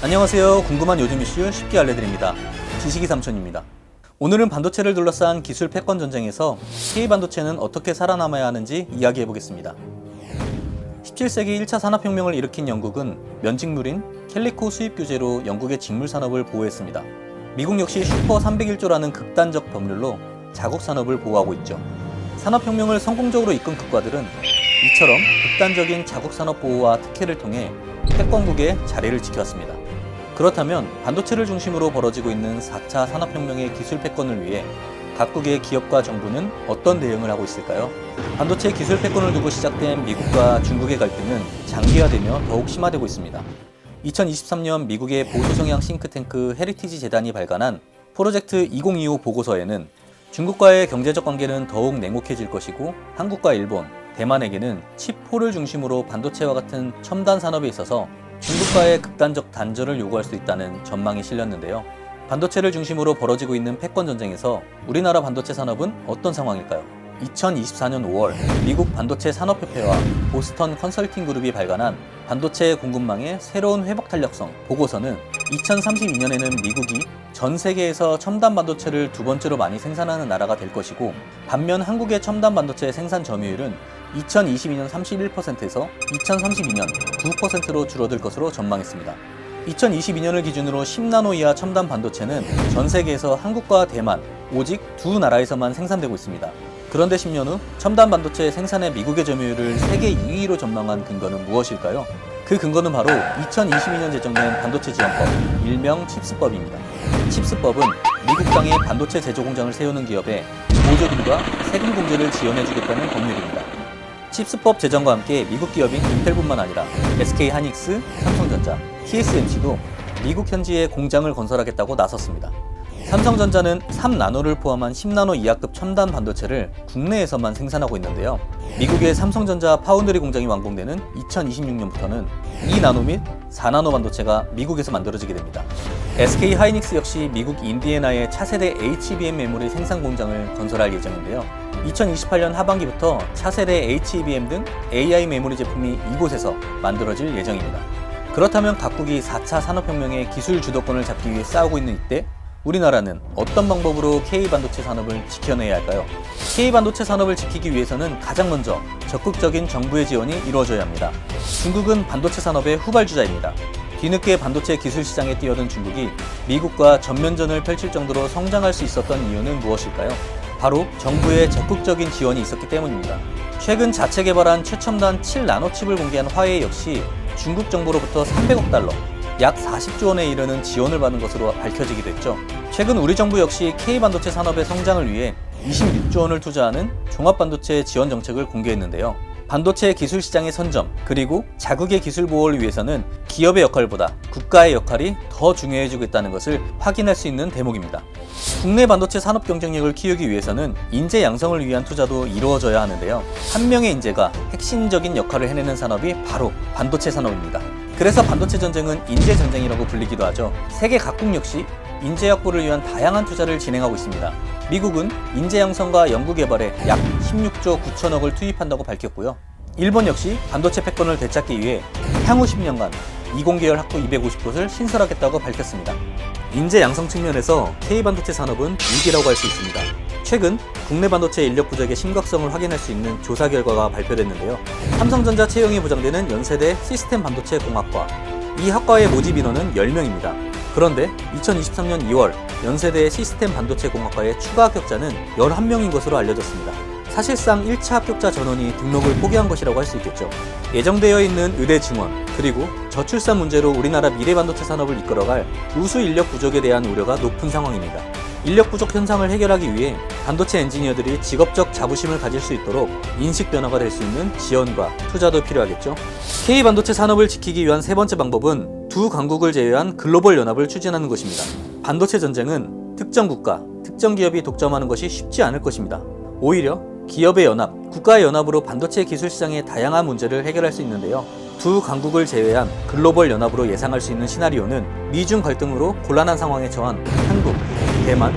안녕하세요. 궁금한 요즘 이슈 쉽게 알려드립니다. 지식이 삼촌입니다. 오늘은 반도체를 둘러싼 기술 패권 전쟁에서 K반도체는 어떻게 살아남아야 하는지 이야기해보겠습니다. 17세기 1차 산업혁명을 일으킨 영국은 면직물인 캘리코 수입 규제로 영국의 직물 산업을 보호했습니다. 미국 역시 슈퍼 301조라는 극단적 법률로 자국 산업을 보호하고 있죠. 산업혁명을 성공적으로 이끈 국가들은 이처럼 극단적인 자국 산업 보호와 특혜를 통해 패권국의 자리를 지켰습니다. 그렇다면 반도체를 중심으로 벌어지고 있는 4차 산업혁명의 기술 패권을 위해 각국의 기업과 정부는 어떤 대응을 하고 있을까요? 반도체 기술 패권을 두고 시작된 미국과 중국의 갈등은 장기화되며 더욱 심화되고 있습니다. 2023년 미국의 보수 성향 싱크탱크 헤리티지 재단이 발간한 프로젝트 2025 보고서에는 중국과의 경제적 관계는 더욱 냉혹해질 것이고 한국과 일본, 대만에게는 칩4를 중심으로 반도체와 같은 첨단 산업에 있어서 중국과의 극단적 단절을 요구할 수 있다는 전망이 실렸는데요. 반도체를 중심으로 벌어지고 있는 패권 전쟁에서 우리나라 반도체 산업은 어떤 상황일까요? 2024년 5월 미국 반도체 산업협회와 보스턴 컨설팅 그룹이 발간한 반도체 공급망의 새로운 회복 탄력성 보고서는 2032년에는 미국이 전 세계에서 첨단 반도체를 두 번째로 많이 생산하는 나라가 될 것이고, 반면 한국의 첨단 반도체 생산 점유율은 2022년 31%에서 2032년 9%로 줄어들 것으로 전망했습니다. 2022년을 기준으로 10나노 이하 첨단 반도체는 전 세계에서 한국과 대만, 오직 두 나라에서만 생산되고 있습니다. 그런데 10년 후 첨단 반도체 생산의 미국의 점유율을 세계 2위로 전망한 근거는 무엇일까요? 그 근거는 바로 2022년 제정된 반도체 지원법, 일명 칩스법입니다. 칩스법은 미국 땅에 반도체 제조 공장을 세우는 기업에 보조금과 세금 공제를 지원해주겠다는 법률입니다. 칩스법 제정과 함께 미국 기업인 인텔뿐만 아니라 SK 하이닉스, 삼성전자, TSMC도 미국 현지에 공장을 건설하겠다고 나섰습니다. 삼성전자는 3나노를 포함한 10나노 이하급 첨단 반도체를 국내에서만 생산하고 있는데요. 미국의 삼성전자 파운드리 공장이 완공되는 2026년부터는 2나노 및 4나노 반도체가 미국에서 만들어지게 됩니다. SK 하이닉스 역시 미국 인디애나의 차세대 HBM 메모리 생산 공장을 건설할 예정인데요. 2028년 하반기부터 차세대 HBM 등 AI 메모리 제품이 이곳에서 만들어질 예정입니다. 그렇다면 각국이 4차 산업혁명의 기술 주도권을 잡기 위해 싸우고 있는 이때 우리나라는 어떤 방법으로 K반도체 산업을 지켜내야 할까요? K반도체 산업을 지키기 위해서는 가장 먼저 적극적인 정부의 지원이 이루어져야 합니다. 중국은 반도체 산업의 후발주자입니다. 뒤늦게 반도체 기술 시장에 뛰어든 중국이 미국과 전면전을 펼칠 정도로 성장할 수 있었던 이유는 무엇일까요? 바로 정부의 적극적인 지원이 있었기 때문입니다. 최근 자체 개발한 최첨단 7나노 칩을 공개한 화웨이 역시 중국 정부로부터 300억 달러, 약 40조 원에 이르는 지원을 받은 것으로 밝혀지기도 했죠. 최근 우리 정부 역시 K반도체 산업의 성장을 위해 26조 원을 투자하는 종합반도체 지원 정책을 공개했는데요. 반도체 기술 시장의 선점, 그리고 자국의 기술 보호를 위해서는 기업의 역할보다 국가의 역할이 더 중요해지겠다는 것을 확인할 수 있는 대목입니다. 국내 반도체 산업 경쟁력을 키우기 위해서는 인재 양성을 위한 투자도 이루어져야 하는데요. 한 명의 인재가 핵심적인 역할을 해내는 산업이 바로 반도체 산업입니다. 그래서 반도체 전쟁은 인재 전쟁이라고 불리기도 하죠. 세계 각국 역시 인재 확보를 위한 다양한 투자를 진행하고 있습니다. 미국은 인재 양성과 연구 개발에 약 16조 9천억을 투입한다고 밝혔고요. 일본 역시 반도체 패권을 되찾기 위해 향후 10년간 이공계열 학부 250곳을 신설하겠다고 밝혔습니다. 인재 양성 측면에서 K반도체 산업은 위기라고 할 수 있습니다. 최근 국내 반도체 인력 부족의 심각성을 확인할 수 있는 조사 결과가 발표됐는데요. 삼성전자 채용이 보장되는 연세대 시스템 반도체 공학과, 이 학과의 모집 인원은 10명입니다. 그런데 2023년 2월 연세대 시스템 반도체 공학과의 추가 합격자는 11명인 것으로 알려졌습니다. 사실상 1차 합격자 전원이 등록을 포기한 것이라고 할 수 있겠죠. 예정되어 있는 의대 증원, 그리고 저출산 문제로 우리나라 미래 반도체 산업을 이끌어갈 우수 인력 부족에 대한 우려가 높은 상황입니다. 인력 부족 현상을 해결하기 위해 반도체 엔지니어들이 직업적 자부심을 가질 수 있도록 인식 변화가 될 수 있는 지원과 투자도 필요하겠죠. K반도체 산업을 지키기 위한 세 번째 방법은 두 강국을 제외한 글로벌 연합을 추진하는 것입니다. 반도체 전쟁은 특정 국가, 특정 기업이 독점하는 것이 쉽지 않을 것입니다. 오히려 기업의 연합, 국가의 연합으로 반도체 기술 시장의 다양한 문제를 해결할 수 있는데요. 두 강국을 제외한 글로벌 연합으로 예상할 수 있는 시나리오는 미중 갈등으로 곤란한 상황에 처한 한국, 대만,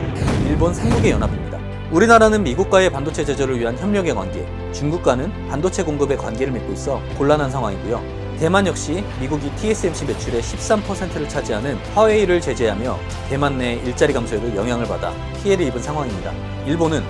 일본 3국의 연합입니다. 우리나라는 미국과의 반도체 제조를 위한 협력의 관계, 중국과는 반도체 공급의 관계를 맺고 있어 곤란한 상황이고요. 대만 역시 미국이 TSMC 매출의 13%를 차지하는 화웨이를 제재하며 대만 내 일자리 감소에도 영향을 받아 피해를 입은 상황입니다. 일본은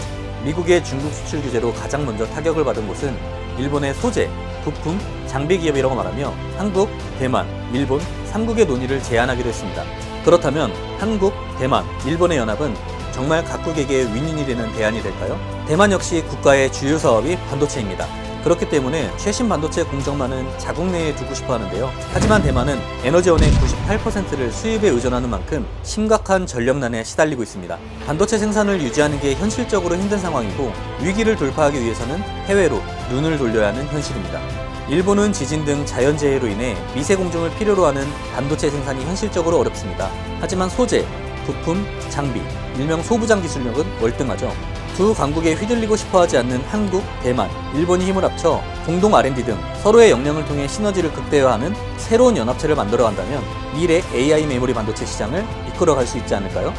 미국의 중국 수출 규제로 가장 먼저 타격을 받은 곳은 일본의 소재, 부품, 장비 기업이라고 말하며 한국, 대만, 일본 3국의 논의를 제안하기로 했습니다. 그렇다면 한국, 대만, 일본의 연합은 정말 각국에게 윈윈이 되는 대안이 될까요? 대만 역시 국가의 주요 사업이 반도체입니다. 그렇기 때문에 최신 반도체 공정만은 자국 내에 두고 싶어 하는데요. 하지만 대만은 에너지원의 98%를 수입에 의존하는 만큼 심각한 전력난에 시달리고 있습니다. 반도체 생산을 유지하는 게 현실적으로 힘든 상황이고 위기를 돌파하기 위해서는 해외로 눈을 돌려야 하는 현실입니다. 일본은 지진 등 자연재해로 인해 미세 공정을 필요로 하는 반도체 생산이 현실적으로 어렵습니다. 하지만 소재, 부품, 장비, 일명 소부장 기술력은 월등하죠. 두 강국에 휘둘리고 싶어하지 않는 한국, 대만, 일본이 힘을 합쳐 공동 R&D 등 서로의 역량을 통해 시너지를 극대화하는 새로운 연합체를 만들어간다면 미래 AI 메모리 반도체 시장을 이끌어갈 수 있지 않을까요?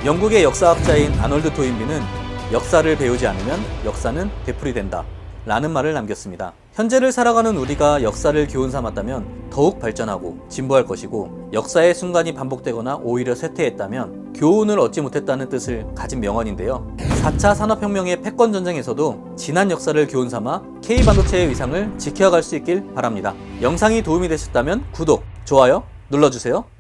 영국의 역사학자인 아놀드 토인비는 역사를 배우지 않으면 역사는 되풀이된다 라는 말을 남겼습니다. 현재를 살아가는 우리가 역사를 교훈 삼았다면 더욱 발전하고 진보할 것이고 역사의 순간이 반복되거나 오히려 쇠퇴했다면 교훈을 얻지 못했다는 뜻을 가진 명언인데요. 4차 산업혁명의 패권전쟁에서도 지난 역사를 교훈 삼아 K반도체의 위상을 지켜갈 수 있길 바랍니다. 영상이 도움이 되셨다면 구독, 좋아요 눌러주세요.